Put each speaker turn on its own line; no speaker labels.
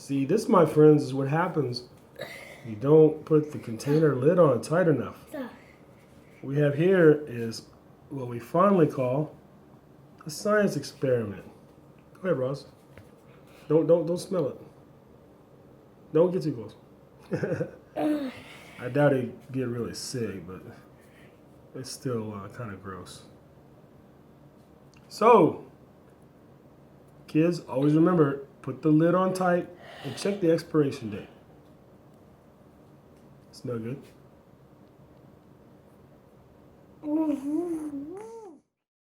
See, this, my friends, is what happens. You don't put the container lid on tight enough. What we have here is what we fondly call a science experiment. Go ahead, Ross. Don't smell it. Don't get too close. I doubt he'd get really sick, but it's still kind of gross. So, kids, always remember, put the lid on tight and check the expiration date. It's no good.